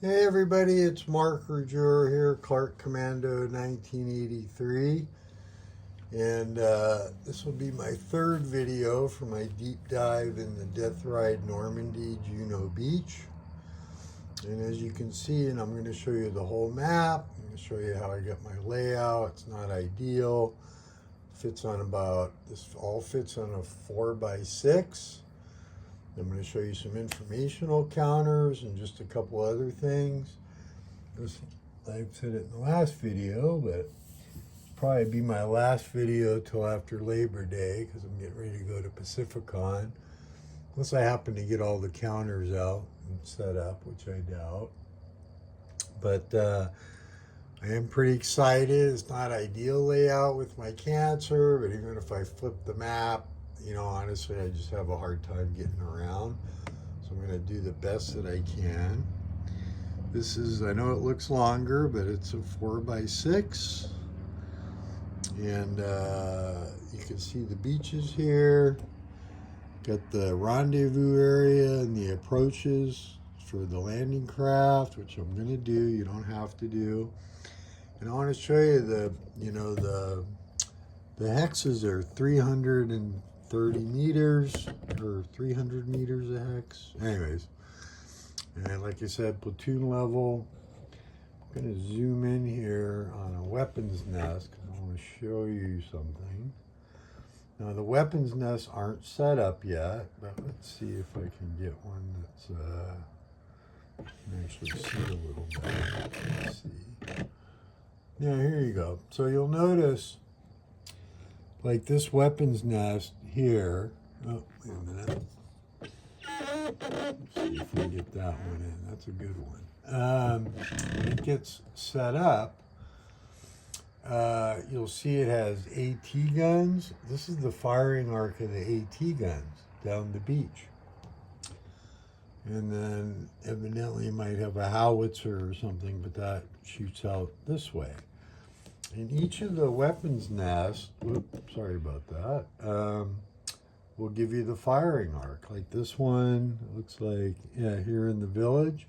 Hey everybody, it's Mark Rajur here, Clark Commando 1983, and this will be my third video for my deep dive in the Deathride Normandy Juno Beach. And as you can see, and I'm going to show you the whole map, I'm going to show you how I got my layout. It's not ideal. Fits on this all fits on a 4x6. I'm going to show you some informational counters and just a couple other things. I've said it in the last video, but it'll probably be my last video till after Labor Day because I'm getting ready to go to Pacificon. Unless I happen to get all the counters out and set up, which I doubt. But I am pretty excited. It's not ideal layout with my cancer, but even if I flip the map, honestly, I just have a hard time getting around. So I'm going to do the best that I can. This is, I know it looks longer, but it's a 4x6. And you can see the beaches here. Got the rendezvous area and the approaches for the landing craft, which I'm going to do. You don't have to do. And I want to show you the hexes are 330 meters or 300 meters a hex. Anyways, and like I said, platoon level. I'm going to zoom in here on a weapons nest because I want to show you something. Now the weapons nests aren't set up yet, but let's see if I can get one that's can actually see a little better. Let's see. Yeah, here you go. So you'll notice, like this weapons nest here. Oh, wait a minute. Let's see if we can get that one in. That's a good one. When it gets set up, you'll see it has AT guns. This is the firing arc of the AT guns down the beach. And then evidently you might have a howitzer or something, but that shoots out this way. And each of the weapons nests, sorry about that, will give you the firing arc. Like this one, looks like, yeah, here in the village,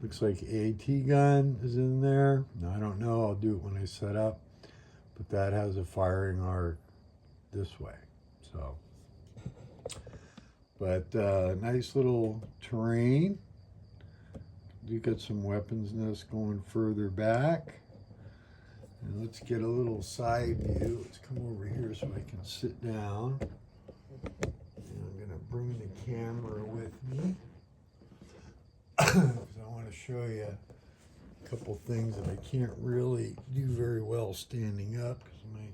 looks like AT gun is in there. Now, I don't know, I'll do it when I set up, but that has a firing arc this way, so. But nice little terrain. You got some weapons nests going further back. And let's get a little side view. Let's come over here so I can sit down. And I'm going to bring the camera with me because I want to show you a couple things that I can't really do very well standing up because of my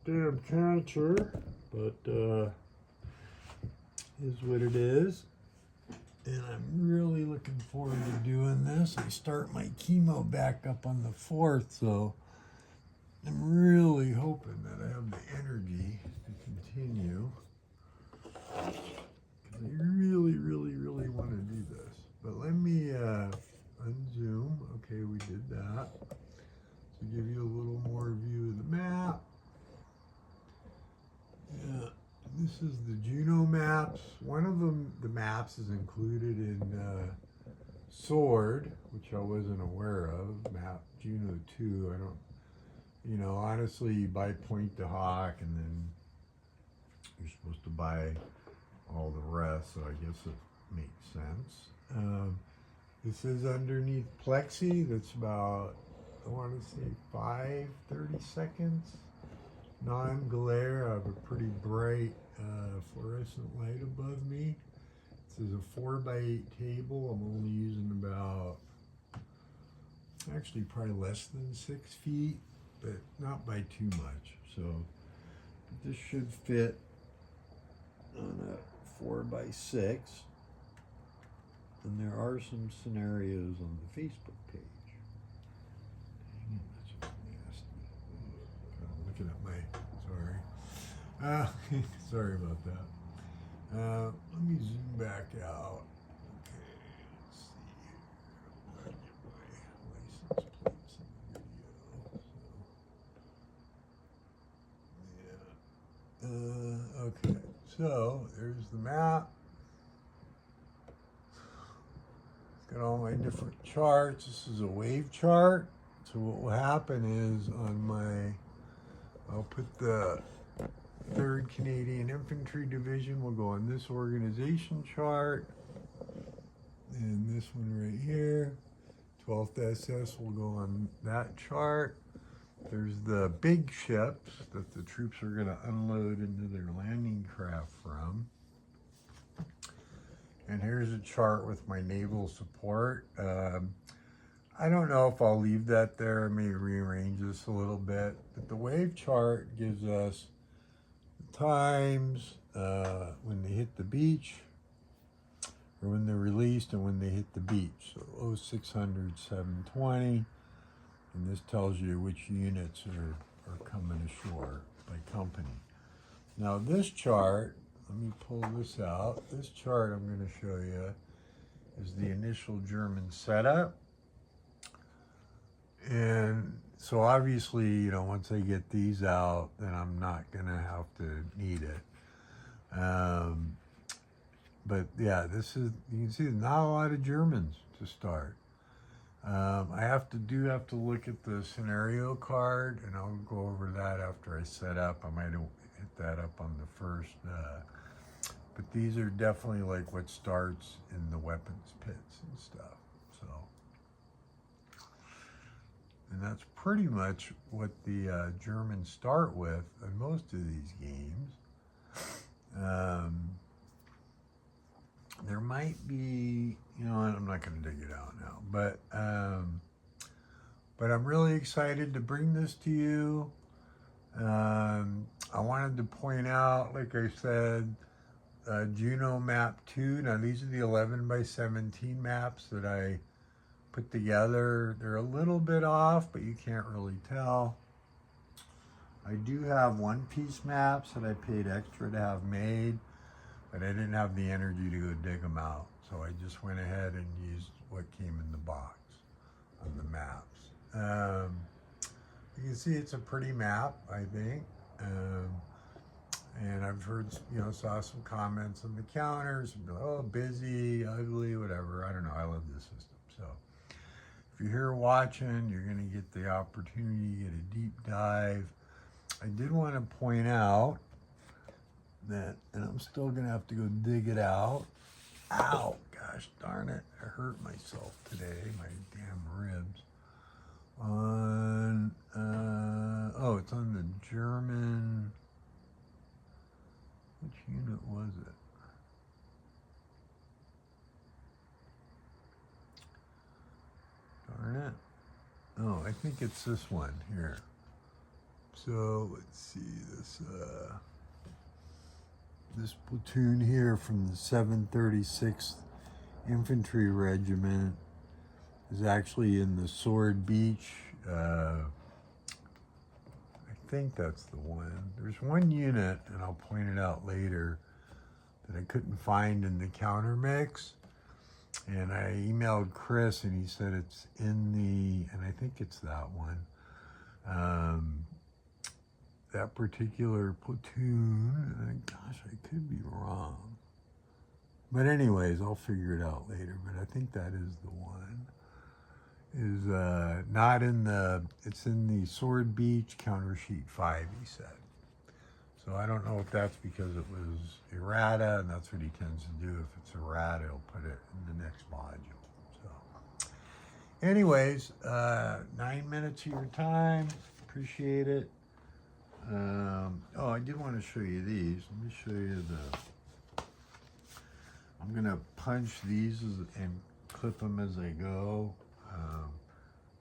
damn cancer. But is what it is. And I'm really looking forward to doing this. I start my chemo back up on the 4th, so I'm really hoping that I have the energy to continue. Because I really, really, really want to do this. But let me unzoom. Okay, we did that. To give you a little more view of the map. Yeah. This is the Juno maps. One of them, the maps, is included in Sword, which I wasn't aware of. Map Juno 2. I don't, honestly, you buy Point to Hawk and then you're supposed to buy all the rest, so I guess it makes sense. This is underneath Plexi. That's about, I want to say 30 seconds. Non-glare. I have a pretty bright fluorescent light above me. This is a 4x8 table. I'm only using about, actually probably less than 6 feet, but not by too much. So this should fit on a 4x6. And there are some scenarios on the Facebook page. Looking at my, sorry about that. Let me zoom back out. Okay, let's see here. I'll get my license plates in the video. So, yeah. Okay, so there's the map. Got all my different charts. This is a wave chart. So what will happen is on my, I'll put the 3rd Canadian Infantry Division will go on this organization chart. And this one right here, 12th SS will go on that chart. There's the big ships that the troops are going to unload into their landing craft from. And here's a chart with my naval support. I don't know if I'll leave that there. I may rearrange this a little bit. But the wave chart gives us the times when they hit the beach, or when they're released, and when they hit the beach. So 0600, 720. And this tells you which units are coming ashore by company. Now this chart, let me pull this out. This chart I'm going to show you is the initial German setup. And so obviously, you know, once I get these out, then I'm not going to have to need it. But yeah, this is, you can see not a lot of Germans to start. I have to look at the scenario card, and I'll go over that after I set up. I might hit that up on the first, but these are definitely like what starts in the weapons pits and stuff. So, and that's pretty much what the Germans start with in most of these games. There might be, you know, I'm not going to dig it out now, but I'm really excited to bring this to you. I wanted to point out, like I said, Juno Map 2. Now these are the 11 by 17 maps that I put together. They're a little bit off, but you can't really tell. I do have one-piece maps that I paid extra to have made, but I didn't have the energy to go dig them out. So I just went ahead and used what came in the box on the maps. You can see it's a pretty map, I think. And I've heard, you know, saw some comments on the counters, and oh, busy, ugly, whatever. I don't know, I love this system. So if you're here watching, you're gonna get the opportunity to get a deep dive. I did want to point out that, and I'm still gonna have to go dig it out. Ow, gosh darn it, I hurt myself today, my damn ribs. On, oh, it's on the German, which unit was it? Darn it. Oh, I think it's this one here. So let's see, this platoon here from the 736th Infantry Regiment is actually in the Sword Beach. I think that's the one. There's one unit, and I'll point it out later, that I couldn't find in the counter mix. And I emailed Chris, and he said it's in the, and I think it's that one. That particular platoon, and gosh, I could be wrong. But anyways, I'll figure it out later, but I think that is the one. Is not in the, it's in the Sword Beach counter sheet 5, he said. So I don't know if that's because it was errata, and that's what he tends to do. If it's errata, he'll put it in the next module. So anyways, 9 minutes of your time, appreciate it. Oh, I did want to show you these. Let me show you the, I'm going to punch these and clip them as I go.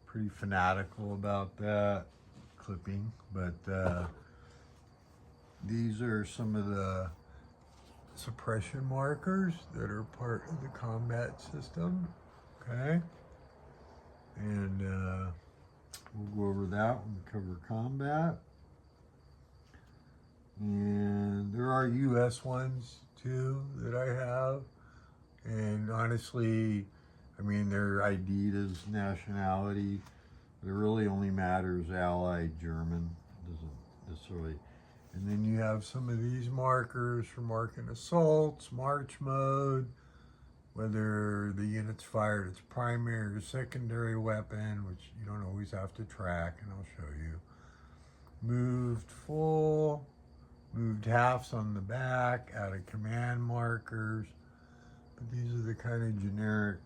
Pretty fanatical about that, clipping, but these are some of the suppression markers that are part of the combat system, okay? And we'll go over that when we cover combat. And there are US ones too that I have, and honestly, I mean, they're ID'd as nationality, but it really only matters Allied German, doesn't necessarily. And then you have some of these markers for marking assaults, march mode, whether the unit's fired its primary or secondary weapon, which you don't always have to track, and I'll show you. Moved full, moved halves on the back, added command markers. But these are the kind of generic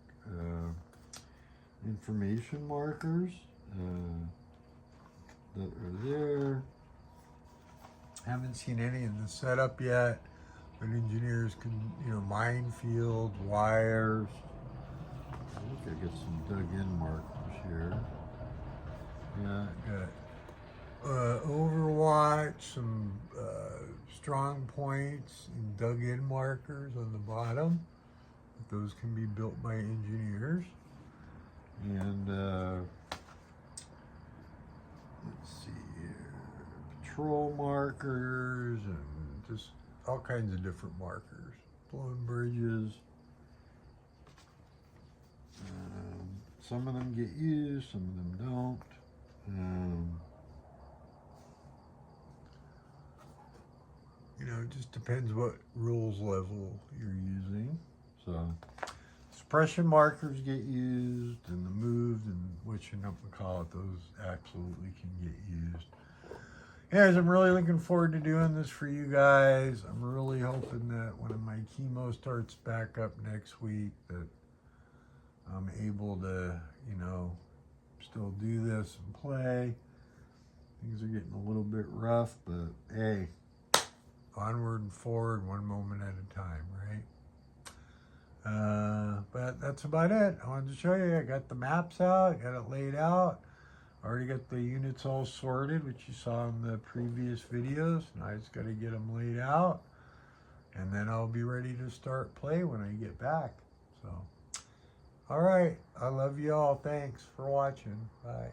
information markers that are there. Haven't seen any in the setup yet, but engineers can, minefield, wires. I think I got some dug-in markers here. Yeah, got Overwatch, some strong points and dug-in markers on the bottom. Those can be built by engineers. And let's see here, patrol markers and just all kinds of different markers. Blown bridges. Some of them get used, some of them don't. It just depends what rules level you're using. So suppression markers get used, and the moved and whatchamacallit, those absolutely can get used. Guys, I'm really looking forward to doing this for you guys. I'm really hoping that when my chemo starts back up next week that I'm able to, still do this and play. Things are getting a little bit rough, but hey, onward and forward, one moment at a time, right? But that's about it. I wanted to show you. I got the maps out, got it laid out. Already got the units all sorted, which you saw in the previous videos. Now I just got to get them laid out, and then I'll be ready to start play when I get back. So, all right. I love you all. Thanks for watching. Bye.